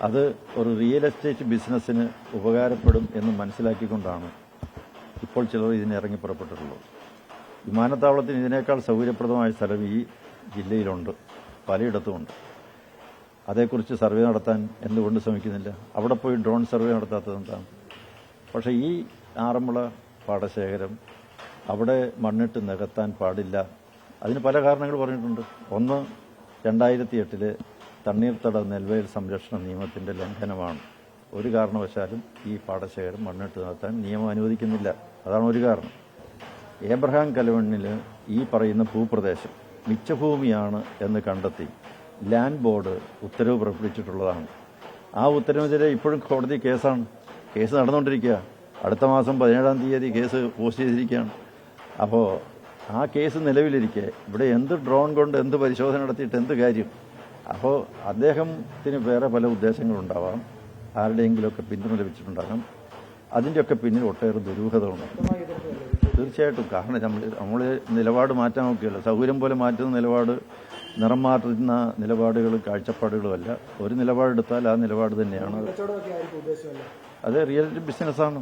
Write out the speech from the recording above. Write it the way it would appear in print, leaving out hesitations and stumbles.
അത് ഒരു real estate ബിസിനസ്സിന് ഉപകാരപ്പെടും എന്ന് മനസ്സിലാക്കിക്കൊണ്ടാണ് ഇപ്പോൾ ചിലർ ഇതിന് ഇറങ്ങി പുറപ്പെട്ടിട്ടുള്ളത്. വിമാനത്താവളത്തിന് ഇതിനേക്കാൾ സൗകര്യപ്രദമായ സ്ഥലം ഈ ജില്ലയിലുണ്ട്, പലയിടത്തുമുണ്ട്. അതേക്കുറിച്ച് സർവേ നടത്താൻ എന്തുകൊണ്ട് ശ്രമിക്കുന്നില്ല? അവിടെ പോയി ഡ്രോൺ സർവേ നടത്താത്തത് എന്താണ്? പക്ഷേ ഈ ആറന്മുള പാടശേഖരം അവിടെ മണ്ണിട്ട് നികത്താൻ പാടില്ല. അതിന് പല കാരണങ്ങൾ പറഞ്ഞിട്ടുണ്ട്. ഒന്ന്, 2008 തണ്ണീർത്തട നെൽവയൽ സംരക്ഷണ നിയമത്തിന്റെ ലംഘനമാണ്. ഒരു കാരണവശാലും ഈ പാടശേഖരം മണ്ണിട്ട് നികത്താൻ നിയമം അനുവദിക്കുന്നില്ല. അതാണ് ഒരു കാരണം. ഏബ്രഹാം കലവണ്ണിൽ ഈ പറയുന്ന ഭൂപ്രദേശം മിച്ചഭൂമിയാണ് എന്ന് കണ്ടെത്തി ലാൻഡ് ബോർഡ് ഉത്തരവ് പുറപ്പെടുവിച്ചിട്ടുള്ളതാണ്. ആ ഉത്തരവിനെതിരെ ഇപ്പോഴും കോടതി കേസ് നടന്നുകൊണ്ടിരിക്കുക. അടുത്ത മാസം 17-ാം തീയതി കേസ് പോസ്റ്റ് ചെയ്തിരിക്കുകയാണ്. അപ്പോൾ ആ കേസ് നിലവിലിരിക്കെ ഇവിടെ എന്ത് ഡ്രോൺ കൊണ്ട് എന്ത് പരിശോധന നടത്തിയിട്ട് എന്ത് കാര്യം? അപ്പോൾ അദ്ദേഹത്തിന് വേറെ പല ഉദ്ദേശങ്ങളുണ്ടാവാം, ആരുടെയെങ്കിലുമൊക്കെ പിന്തുണ ലഭിച്ചിട്ടുണ്ടാകാം. അതിൻ്റെയൊക്കെ പിന്നിൽ ഒട്ടേറെ ദുരൂഹതകളുണ്ട്. തീർച്ചയായിട്ടും. കാരണം നമ്മൾ നിലപാട് മാറ്റാൻ നോക്കിയല്ലോ. സൗകര്യം പോലെ മാറ്റുന്ന നിലപാട്, നിറം മാറ്റുന്ന നിലപാടുകളും കാഴ്ചപ്പാടുകളുമല്ല. ഒരു നിലപാടെടുത്താൽ ആ നിലപാട് തന്നെയാണ്. അത് റിയൽ ബിസിനസ്സാണ്.